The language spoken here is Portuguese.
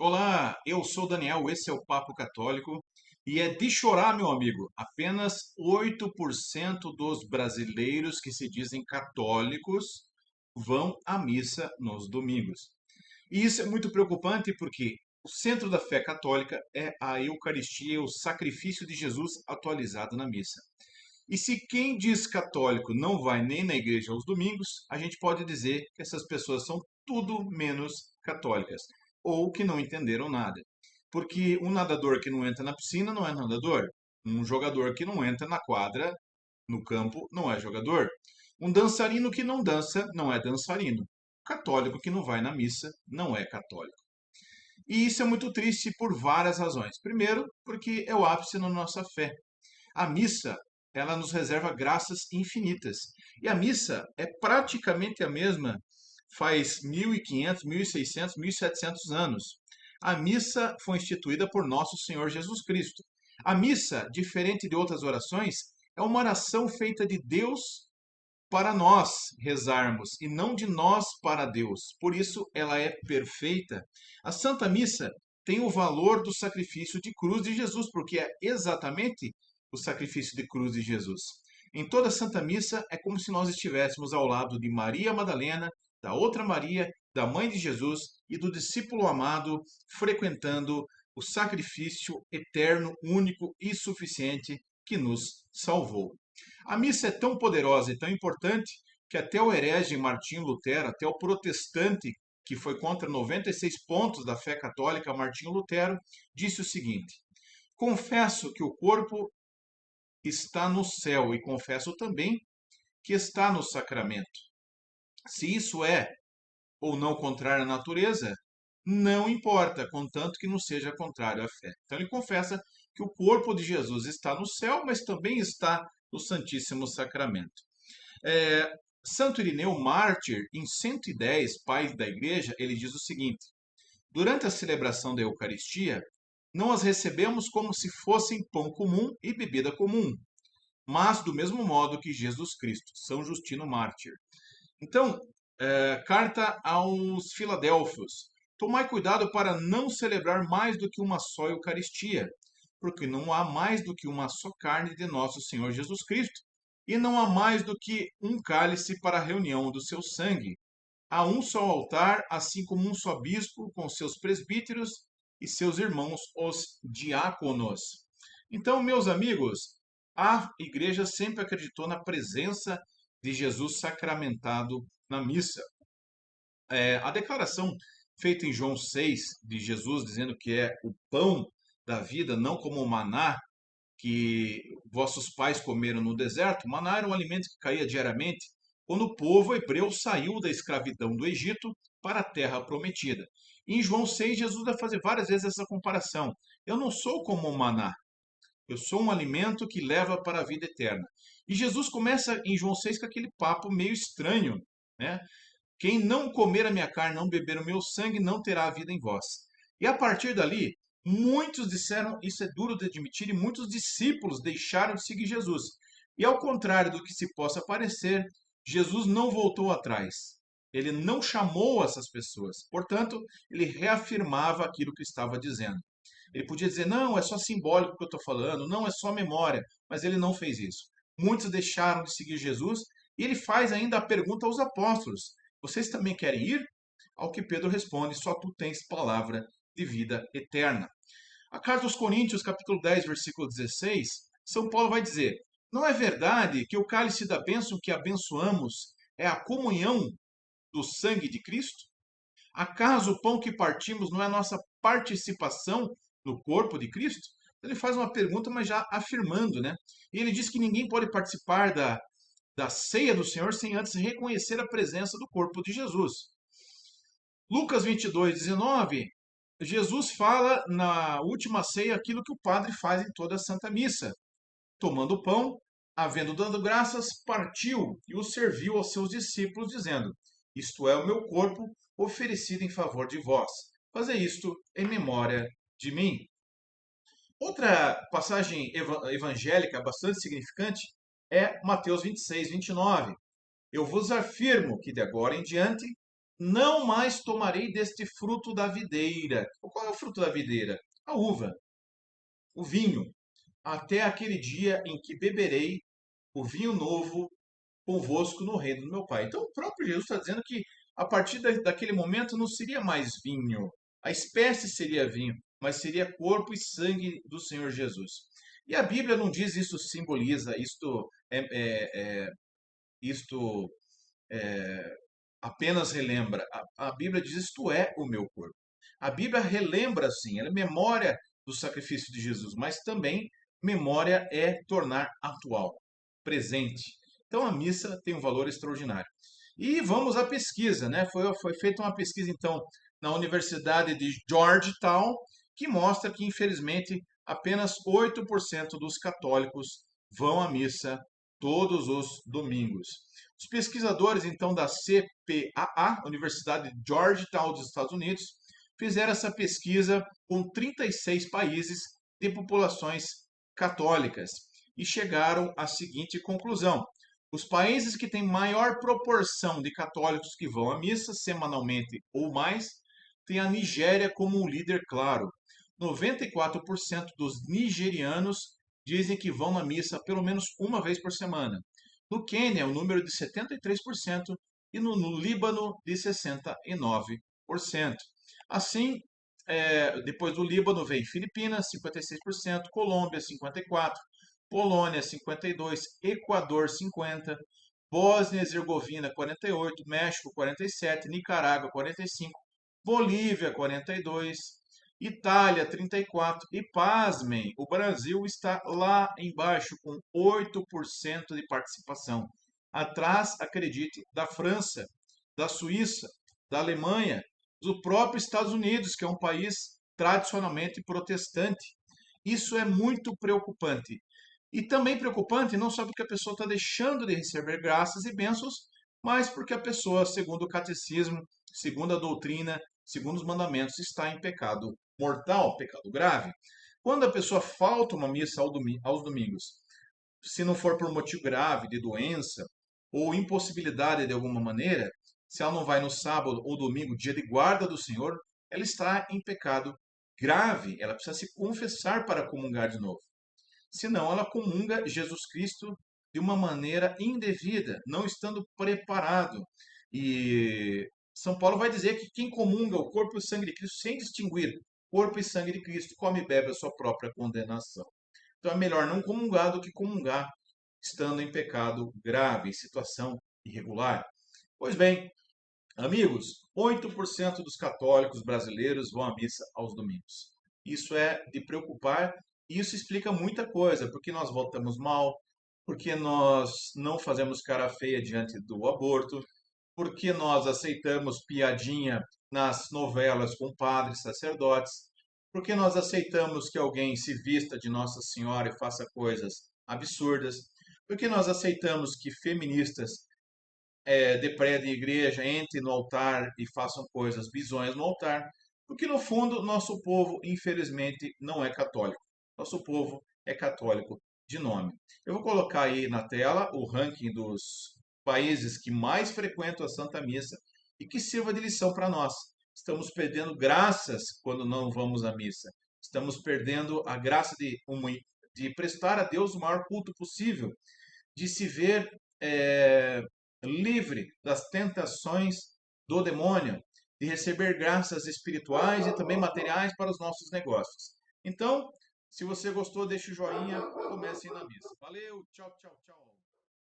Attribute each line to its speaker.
Speaker 1: Olá, eu sou Daniel, esse é o Papo Católico e é de chorar, meu amigo. Apenas 8% dos brasileiros que se dizem católicos vão à missa nos domingos. E isso é muito preocupante porque o centro da fé católica é a Eucaristia, o sacrifício de Jesus atualizado na missa. E se quem diz católico não vai nem na igreja aos domingos, a gente pode dizer que essas pessoas são tudo menos católicas, ou que não entenderam nada. Porque um nadador que não entra na piscina não é nadador. Um jogador que não entra na quadra, no campo, não é jogador. Um dançarino que não dança não é dançarino. Católico que não vai na missa não é católico. E isso é muito triste por várias razões. Primeiro, porque é o ápice na nossa fé. A missa, ela nos reserva graças infinitas. E a missa é praticamente a mesma faz 1500, 1600, 1700 anos. A missa foi instituída por nosso Senhor Jesus Cristo. A missa, diferente de outras orações, é uma oração feita de Deus para nós rezarmos e não de nós para Deus. Por isso ela é perfeita. A Santa Missa tem o valor do sacrifício de cruz de Jesus, porque é exatamente o sacrifício de cruz de Jesus. Em toda a Santa Missa é como se nós estivéssemos ao lado de Maria Madalena, da outra Maria, da mãe de Jesus e do discípulo amado, frequentando o sacrifício eterno, único e suficiente que nos salvou. A missa é tão poderosa e tão importante que até o herege Martinho Lutero, até o protestante que foi contra 96 pontos da fé católica, Martinho Lutero, disse o seguinte: confesso que o corpo está no céu e confesso também que está no sacramento. Se isso é ou não contrário à natureza, não importa, contanto que não seja contrário à fé. Então ele confessa que o corpo de Jesus está no céu, mas também está no Santíssimo Sacramento. É, Santo Irineu Mártir, em 110 Pais da Igreja, ele diz o seguinte: durante a celebração da Eucaristia, não as recebemos como se fossem pão comum e bebida comum, mas do mesmo modo que Jesus Cristo, São Justino Mártir. Então, carta aos Filadelfos. Tomai cuidado para não celebrar mais do que uma só Eucaristia, porque não há mais do que uma só carne de nosso Senhor Jesus Cristo, e não há mais do que um cálice para a reunião do seu sangue. Há um só altar, assim como um só bispo, com seus presbíteros e seus irmãos, os diáconos. Então, meus amigos, a igreja sempre acreditou na presença de Jesus sacramentado na missa. A declaração feita em João 6 de Jesus dizendo que é o pão da vida, não como o maná que vossos pais comeram no deserto. O maná era um alimento que caía diariamente quando o povo hebreu saiu da escravidão do Egito para a terra prometida. Em João 6, Jesus vai fazer várias vezes essa comparação. Eu não sou como o maná, eu sou um alimento que leva para a vida eterna. E Jesus começa em João 6 com aquele papo meio estranho, né? Quem não comer a minha carne, não beber o meu sangue, não terá a vida em vós. E a partir dali, muitos disseram, isso é duro de admitir, e muitos discípulos deixaram de seguir Jesus. E ao contrário do que se possa parecer, Jesus não voltou atrás. Ele não chamou essas pessoas. Portanto, ele reafirmava aquilo que estava dizendo. Ele podia dizer, não, é só simbólico que eu estou falando, não, é só memória. Mas ele não fez isso. Muitos deixaram de seguir Jesus e ele faz ainda a pergunta aos apóstolos: vocês também querem ir? Ao que Pedro responde: só tu tens palavra de vida eterna. A carta aos Coríntios, capítulo 10, versículo 16, São Paulo vai dizer: não é verdade que o cálice da bênção que abençoamos é a comunhão do sangue de Cristo? Acaso o pão que partimos não é a nossa participação no corpo de Cristo? Ele faz uma pergunta, mas já afirmando, né? E ele diz que ninguém pode participar da ceia do Senhor sem antes reconhecer a presença do corpo de Jesus. Lucas 22, 19, Jesus fala na última ceia aquilo que o padre faz em toda a Santa Missa. Tomando o pão, havendo dado graças, partiu e o serviu aos seus discípulos, dizendo: isto é o meu corpo oferecido em favor de vós. Fazei isto em memória de mim. Outra passagem evangélica bastante significante é Mateus 26, 29. Eu vos afirmo que de agora em diante Não mais tomarei deste fruto da videira. Qual é o fruto da videira? A uva, o vinho, até aquele dia em que beberei o vinho novo convosco no reino do meu Pai. Então, o próprio Jesus está dizendo que a partir daquele momento não seria mais vinho, a espécie seria vinho, mas seria corpo e sangue do Senhor Jesus. E a Bíblia não diz isso simboliza, isto apenas relembra. A Bíblia diz isto é o meu corpo. A Bíblia relembra, sim, ela é memória do sacrifício de Jesus, mas também memória é tornar atual, presente. Então a missa tem um valor extraordinário. E vamos à pesquisa, né? Foi feita uma pesquisa, então, na Universidade de Georgetown, que mostra que, infelizmente, apenas 8% dos católicos vão à missa todos os domingos. Os pesquisadores, então, da CPAA, Universidade de Georgetown dos Estados Unidos, fizeram essa pesquisa com 36 países de populações católicas e chegaram à seguinte conclusão: os países que têm maior proporção de católicos que vão à missa semanalmente ou mais têm a Nigéria como um líder claro. 94% dos nigerianos dizem que vão à missa pelo menos uma vez por semana. No Quênia, o número de 73% e no Líbano de 69%. Assim, depois do Líbano vem Filipinas, 56%, Colômbia, 54%, Polônia, 52%, Equador, 50%, Bósnia e Herzegovina, 48%, México, 47%, Nicarágua, 45%, Bolívia, 42%, Itália, 34%. E pasmem, o Brasil está lá embaixo com 8% de participação. Atrás, acredite, da França, da Suíça, da Alemanha, do próprio Estados Unidos, que é um país tradicionalmente protestante. Isso é muito preocupante. E também preocupante não só porque a pessoa está deixando de receber graças e bênçãos, mas porque a pessoa, segundo o catecismo, segundo a doutrina, segundo os mandamentos, está em pecado mortal, pecado grave. Quando a pessoa falta uma missa aos domingos, se não for por motivo grave de doença ou impossibilidade de alguma maneira, se ela não vai no sábado ou domingo, dia de guarda do Senhor, ela está em pecado grave. Ela precisa se confessar para comungar de novo. Senão, ela comunga Jesus Cristo de uma maneira indevida, não estando preparado. E São Paulo vai dizer que quem comunga o corpo e o sangue de Cristo sem distinguir corpo e sangue de Cristo come e bebe a sua própria condenação. Então é melhor não comungar do que comungar estando em pecado grave, em situação irregular. Pois bem, amigos, 8% dos católicos brasileiros vão à missa aos domingos. Isso é de preocupar e isso explica muita coisa, porque nós votamos mal, porque nós não fazemos cara feia diante do aborto, porque nós aceitamos piadinha nas novelas com padres, sacerdotes, porque nós aceitamos que alguém se vista de Nossa Senhora e faça coisas absurdas, porque nós aceitamos que feministas depredem a igreja, entrem no altar e façam coisas bizonhas no altar, porque no fundo nosso povo, infelizmente, não é católico. Nosso povo é católico de nome. Eu vou colocar aí na tela o ranking dos países que mais frequentam a Santa Missa e que sirva de lição para nós. Estamos perdendo graças quando não vamos à missa. Estamos perdendo a graça de prestar a Deus o maior culto possível, de se ver livre das tentações do demônio, de receber graças espirituais e também materiais para os nossos negócios. Então, se você gostou, deixe o joinha, comece na missa. Valeu, tchau, tchau, tchau.